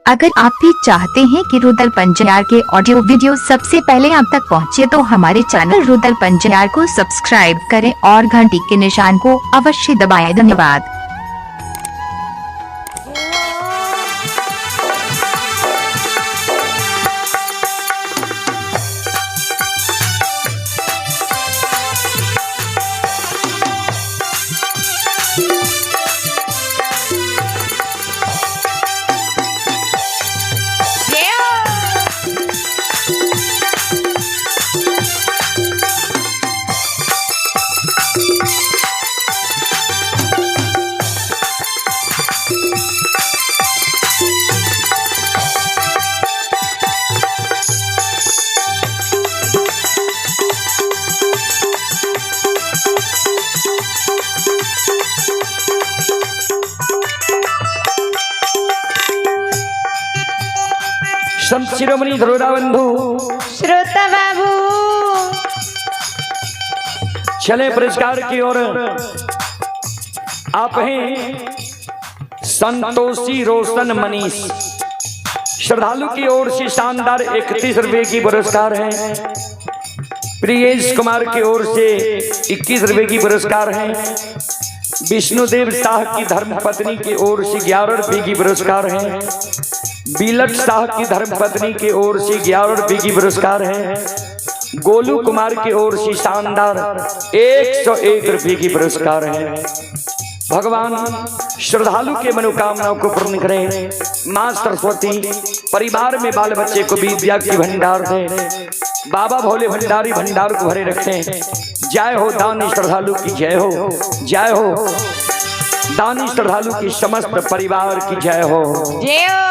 अगर आप भी चाहते हैं कि रुदल पंजयार के ऑडियो वीडियो सबसे पहले आप तक पहुंचे तो हमारे चैनल रुदल पंजयार को सब्सक्राइब करें और घंटी के निशान को अवश्य दबाएं। धन्यवाद। संत शिरोमणि धरोरा बंधु श्रोता बाबू चले पुरस्कार की ओर। आप हैं संतोषी रोशन मनीष, श्रद्धालु की ओर से शानदार 31 रुपए की पुरस्कार है। प्रियेश कुमार की ओर से 21 रुपए की पुरस्कार है। विष्णुदेव शाह की धर्मपत्नी की ओर से 11 रुपए की पुरस्कार है। बिलट शाह की धर्मपत्नी की ओर से 11 रुपए की पुरस्कार है। गोलू कुमार की ओर से शानदार 101 रुपए की पुरस्कार है। भगवान श्रद्धालु के मनोकामनाओं को पूर्ण करें। माँ सरस्वती परिवार में बाल बच्चे को विद्या की भंडार दे। बाबा भोले भंडारी भंडार को भरे रखें। जय हो दानी श्रद्धालु की जय हो, जय हो दानी श्रद्धालु की समस्त परिवार की जय हो, जय हो।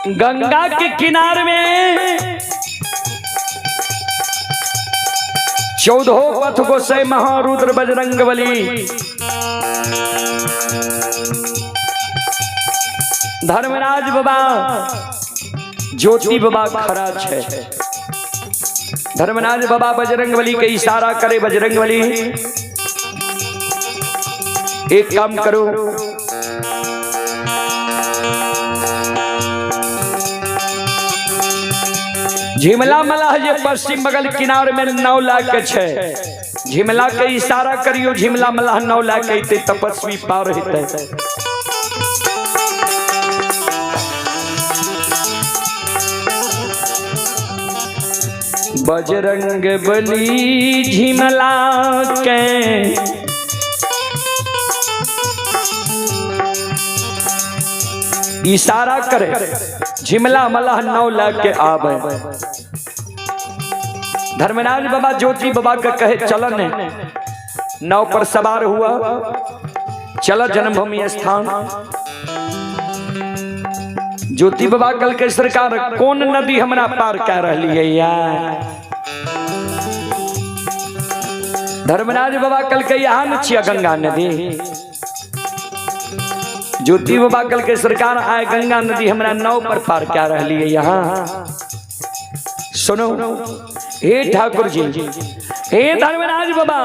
गंगा के किनारे में 14 पथ गोसाई महारुद्र बजरंगबली धर्मराज बाबा ज्योति बाबा खड़ा है। धर्मराज बाबा बजरंगबली के इशारा करे। बजरंगबली एक काम करो, झिमला मलाह जे पश्चिम बगल किनारे में 9 लाख के छे। झिमला के इशारा करियो, झिमला मलाह 9 लाख के तपस्वी पार हेते। बजरंग बली झिमला के इशारा करे। झिमला मलाह 9 लाख के आवे। धर्मराज बाबा ज्योति बाबा का कहे चलन नाव पर सवार हुआ, चला जन्मभूमि स्थान। ज्योति बाबा कल के सरकार कौन नदी हमरा पार कर रही है यार। धर्मराज बाबा कल के यहाँ न छिया गंगा नदी। ज्योति बाबा कल के सरकार आए गंगा नदी हमरा नाव पर पार कर रही है यहाँ। सुनो हे ठाकुर जी, हे धर्मराज बाबा,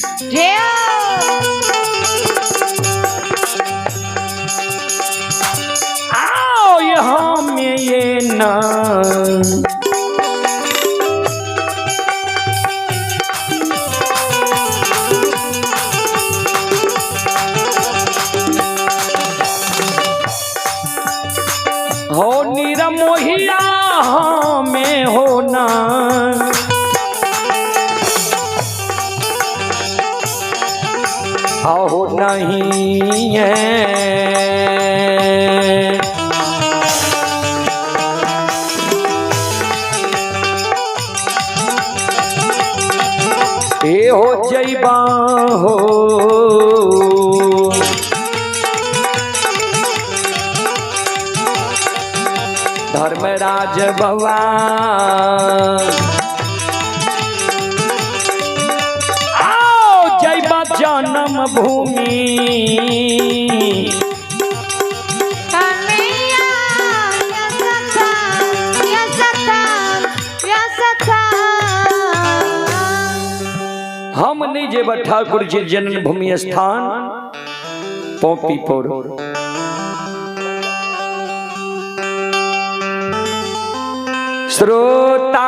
जय हो आओ यहाँ में ये ना हो निरमोहिया में होना हो नहीं है ए हो जैबा हो धर्मराज भगवान आओ जैबा जन्म भूमि हम नहीं जेब ठाकुर जी जन्म भूमि स्थान पोपीपुर श्रोता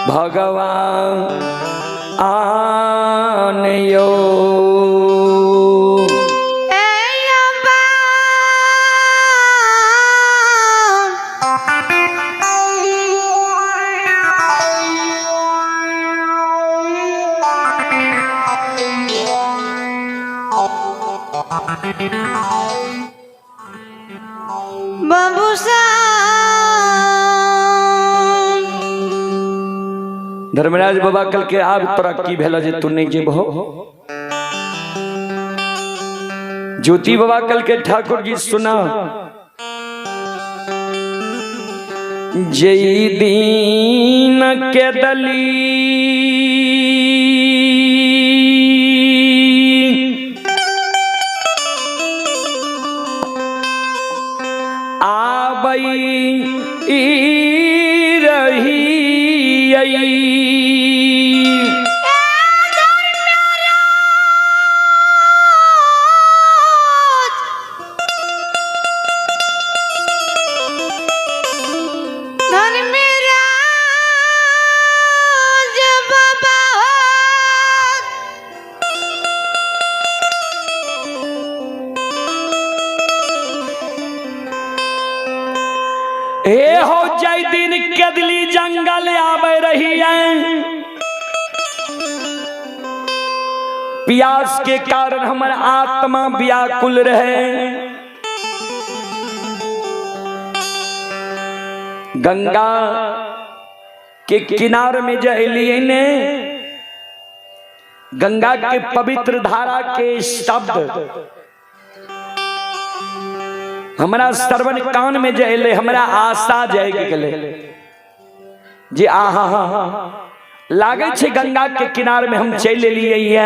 भगवान आनयो बाबू धर्मराज बाबा कल के आप तोरा की भेला जे तू नहीं जेब हो ज्योति बाबा कल के ठाकुर जी सुना जय दीन के दली ए हो जय दिन कदली जंगल आवे रही है प्यास के कारण हमारा आत्मा व्याकुल रहे गंगा के किनारे में जलिए ने गंगा के पवित्र धारा के शब्द हमारा श्रवण कान में जले हमारा आशा जय गले जी आहा लागे छे गंगा के किनारे में हम चल लिए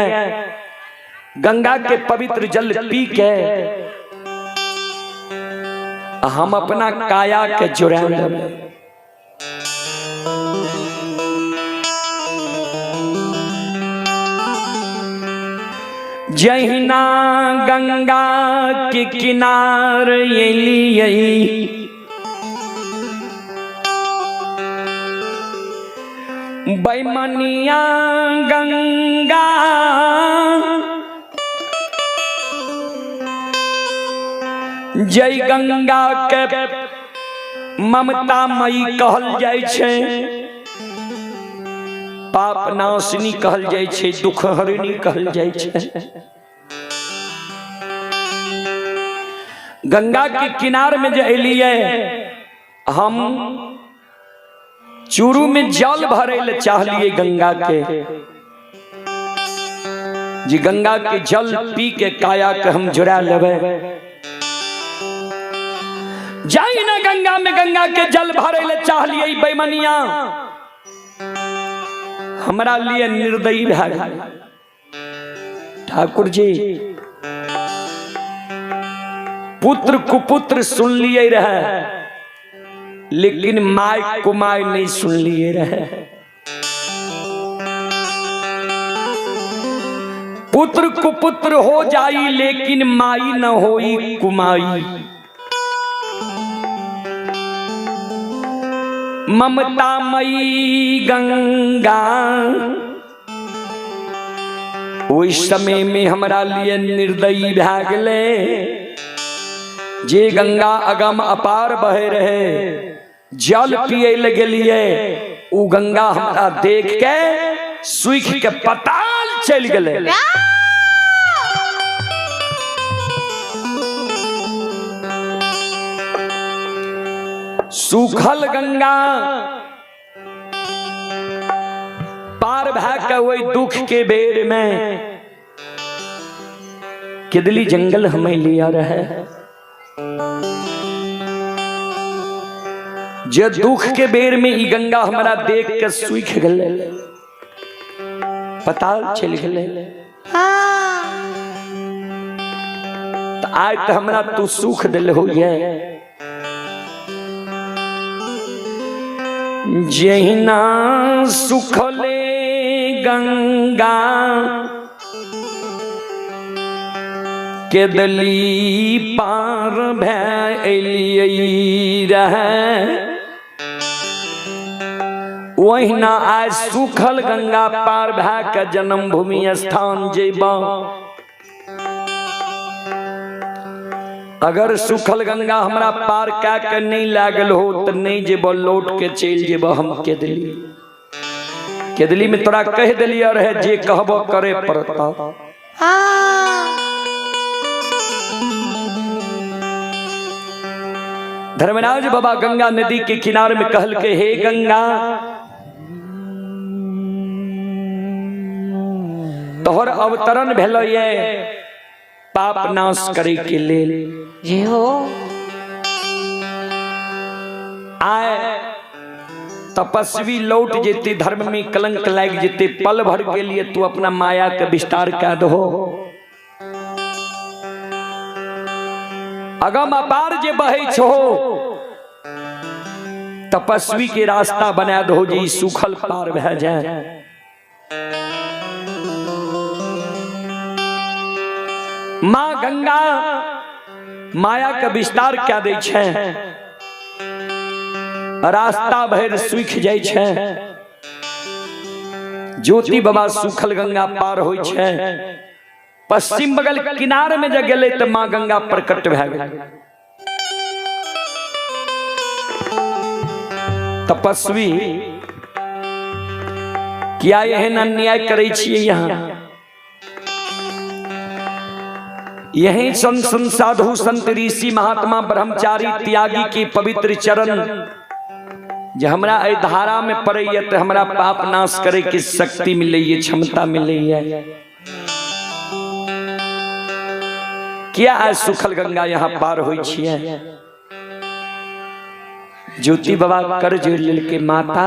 गंगा के पवित्र जल पी के हम अपना काया के जुड़ा जहिना गंगा के किनार बैमनिया गंगा जय गंगा के ममता मई कहल जाय छे पाप नाशिनी कहल जाय छे दुख हरिणी कहल जाय छे गंगा के किनारे में जो एलिए हम चूरू में जल भरे ले चाहलिए गंगा के जी गंगा के जल पी के काया के हम जुड़ा लेवे जाई ना गंगा में गंगा के जल भरे ले चाहलिए बेमनिया हमारा लिए निर्दयी ठाकुर जी पुत्र कुपुत्र सुन लिए रहे, लेकिन माय कुमाय नहीं सुन लिए रहे। पुत्र कुपुत्र हो जाई, लेकिन माई न होई कुमाई। ममता मई गंगा उस समय में हमरा लिए निर्दयी भै गेले। जे गंगा अगम अपार बहे रहे, जल पिए लगे लिए, उ गंगा हमरा देख के सूख के पताल चल गए। सूखल गंगा पार भै के वही दुख के बेर में किदली जंगल हमें लिया रहे। जे दुख के बेर में ई गंगा हमारा देख के सूख गले, पताल चल गले। तो आज तो हमरा तू सुख दिल हो जहिना सुखले गंगा के दली पार भैलियई रहे, वहिना आज सुखल गंगा पार भै के जन्मभूमि स्थान जेबा। अगर सुखल गंगा हमरा पार कै के नहीं लागल हो तो नहीं जेबो, लौट के चल जेबो हम केदली। केदली में तोरा कह दिलिया रहे जे कहबो करे पड़ता। धर्मराज बाबा गंगा नदी के किनारे में कहल के, हे गंगा तोहर अवतरण भेलो ये पाप नाश करे के लेल। ये हो आए तपस्वी लौट जेते, धर्म में कलंक लाग जेते, पल भर के लिए तू अपना माया के विस्तार कर दो। अगम अपार जे बहे छो, तपस्वी के रास्ता बना दो जी सुखल पार भै जाए। माँ गंगा माया का विस्तार क्या दे छे, रास्ता भर सूख जाय छे। ज्योति बाबा सुखल गंगा पार होय छे। पश्चिम बगल किनारे में जब गेले तो माँ गंगा प्रकट भै गेल। तपस्वी क्या एहन अन्याय करे छियै यहाँ? यही संत साधु संत ऋषि महात्मा ब्रह्मचारी त्यागी के पवित्र चरण जे हमरा ए धारा में पड़े तो हमरा पाप नाश करे की शक्ति मिले, क्षमता मिले। क्या आज सुखल गंगा यहाँ पार होई छियै? ज्योति बाबा कर जोड़ के माता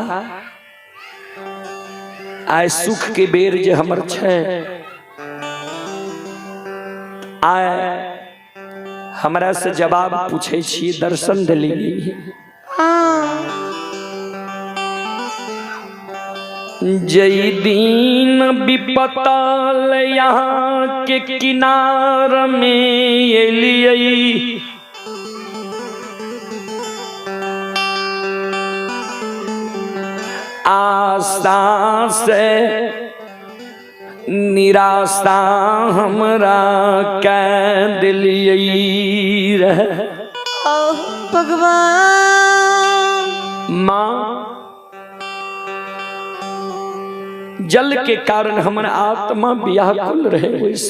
आय सुख के बेर जे हमर छे, आय हमरा से जवाब पूछे छी, दर्शन दिली। जय दीन विपताल यहाँ के किनार में एलियै, आशा से निराशा हमरा कै दिलियै रहे। भगवान माँ जल के कारण हमारा आत्मा व्याकुल रहे। उस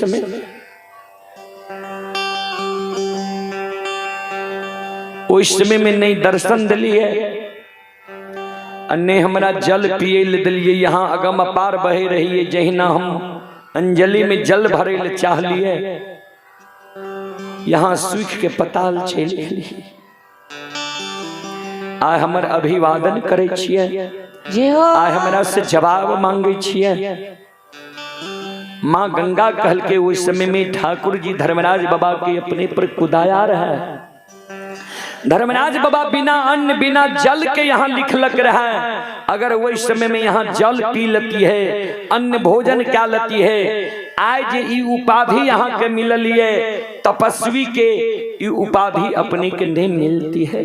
समय में नहीं दर्शन दिलिए, अन्य हमारा जल पिए ले दिलिए। यहाँ अगम अपार बहे रही है, जहिना हम अंजलि में जल भरे ले चाह लिए, यहाँ सूख के पताल चल गेली। आय हमर अभिवादन करे छियै, आय हमरा से जवाब मांगे छियै। माँ गंगा कहल के उस समय में ठाकुर जी धर्मराज बाबा के अपने पर कुदाया रहा। धर्मराज बाबा बिना अन्न बिना जल के यहाँ लिखलक रहा है। अगर वही समय में यहाँ जल पी लेती है, अन्न भोजन क्या लेती है, आज ये उपाधि यहाँ के मिललिए, तपस्वी के ये उपाधि अपने के नहीं मिलती है।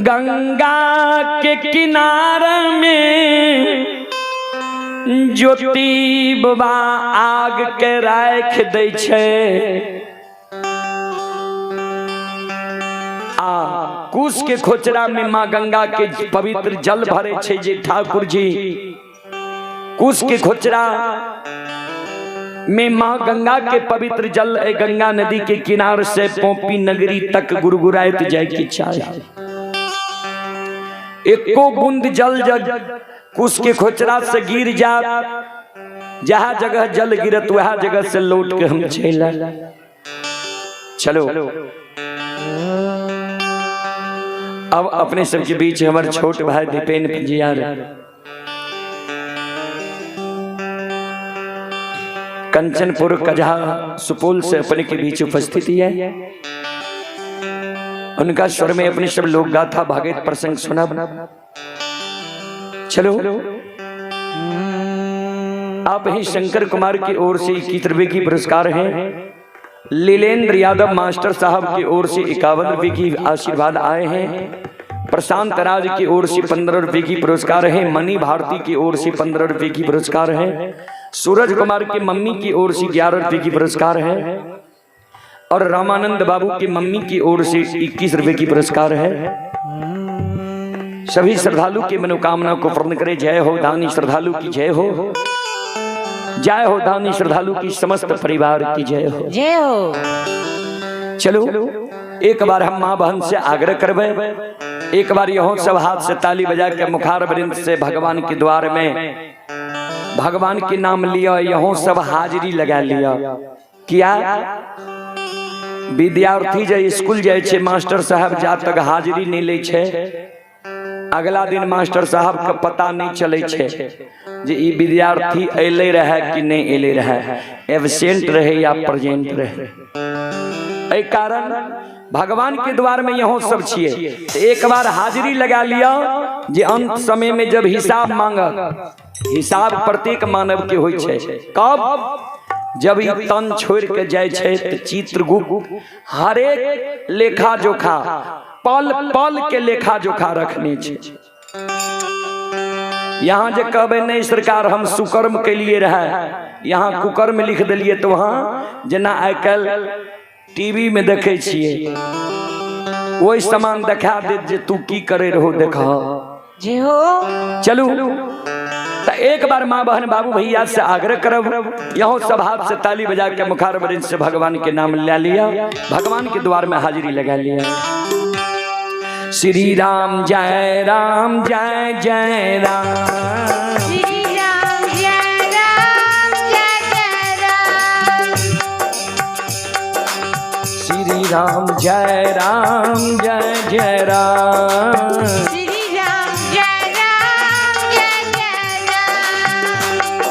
गंगा के किनारे में ज्योति बाबा आग के राख दै छे। कुश के खोचरा में माँ गंगा के पवित्र जल भरे छे जे ठाकुर जी। कुश के खोचरा में माँ गंगा के पवित्र जल गंगा नदी के किनारे से पोपी नगरी तक गुरगुराइत जाए की चाहे। एको बूंद जल जग कुश के खोचरा से गिर जा, जहाँ जगह जल गिरत वह जगह से लौट के हम चलो। अब अपने सबके बीच हमारे छोटे भाई दीपेंद्र जी आ रहे। कंचनपुर कजहा सुपौल से अपने के बीच उपस्थित है। उनका स्वर में अपने सब लोक गाथा भागवत प्रसंग सुना। चलो आप ही शंकर कुमार की ओर से 21 रुपए की पुरस्कार हैं। लीलेंद्र यादव मास्टर साहब की ओर से 51 रुपए की आशीर्वाद आए हैं। प्रशांत राज की ओर से 15 रुपए की पुरस्कार है। मणि भारती की ओर से 15 रुपए की पुरस्कार है। सूरज कुमार की मम्मी की ओर से 11 रुपए की पुरस्कार है। और रामानंद बाबू की मम्मी की ओर से 21 रुपए की पुरस्कार है। सभी श्रद्धालु की मनोकामना को पूर्ण करे। जय हो दानी श्रद्धालु की जय हो। जय हो दानी श्रद्धालु की समस्त परिवार की जय हो। जय हो। चलो एक बार हम माँ बहन से आग्रह करबे, एक बार यहों सब हाथ से ताली बजा के मुखार वृंद से भगवान के द्वार में भगवान के नाम लिया, यहों सब हाजिरी लगा लिया। किया विद्यार्थी जब स्कूल जाए छे, मास्टर साहब जा तक हाजिरी नहीं ले छे, अगला दिन मास्टर साहब का पता नहीं चले छे जे ई विद्यार्थी अले रहे कि नहीं अले रहे, एब्सेंट रहे या प्रेजेंट रहे। ए कारण भगवान के द्वार में यहों सब छिए। एक बार हाजिरी लगा लिया जे अंत समय में जब हिसाब मांगत, हिसाब प्रत्येक मानव के होय छे। कब? जब ई तन छोड़ के जाए छे तो चित्रगुप्त हरेक लेखा जोखा पल पल के लेखा जोखा रखने छे। यहाँ जे कहबे नहीं सरकार हम सुकर्म के लिए रहे, यहाँ कुकर्म लिख दिलिए तो वहाँ जना आइ कल टीवी में देखे छिए वही सामान देखा दे जे तू की करे रहो देखा जे हो। चलू तो एक बार माँ बहन बाबू भैया से आग्रह करब, यहों सब हाथ से ताली बजा के मुखार वृंद से भगवान के नाम ले लिया, भगवान के द्वार में हाजिरी लगा लिया। श्री राम जय राम जय जय राम। श्री राम जय राम जय जय राम। श्री राम जय राम जय जय राम। श्री राम जय राम जय जय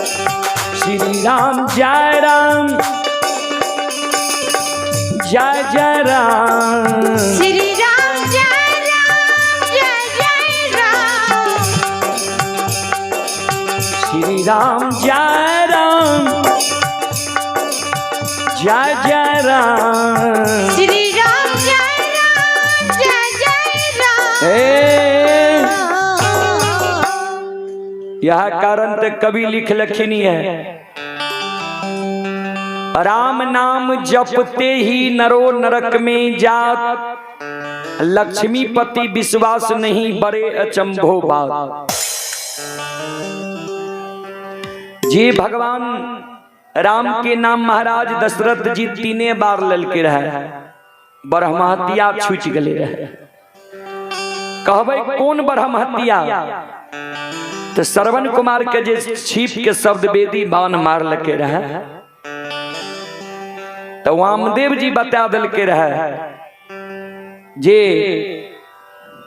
राम। श्री राम जय राम जय जय राम। श्री राम जय राम जय जय राम। श्री राम जय राम जय जय राम। श्री राम जय राम जय जय राम। यह कारण तो कवि लिख लखिन है, राम नाम जपते ही नरो नरक में जात, लक्ष्मीपति विश्वास नहीं बड़े अचंभो बात। जी भगवान राम के नाम महाराज दशरथ जी 3 बार ललके रहे, ब्रह्महत्या छूट गले रहे। कहबे कौन ब्रह्महत्या? तो श्रवण कुमार के जे छिप के शब्द वेदी बाण मार लके रहे, तो वामदेव जी बता दिल के रहे जे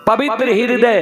पवित्र हृदय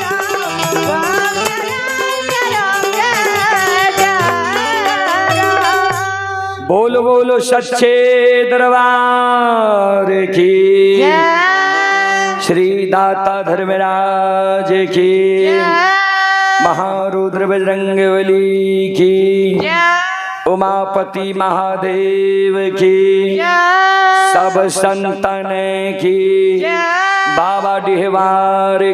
बोलो बोलो सच्चे दरबार की, श्री दाता धर्मराज की, महारुद्र बजरंगबली की, उमापति महादेव की, सब संतन की, बाबा डिहवार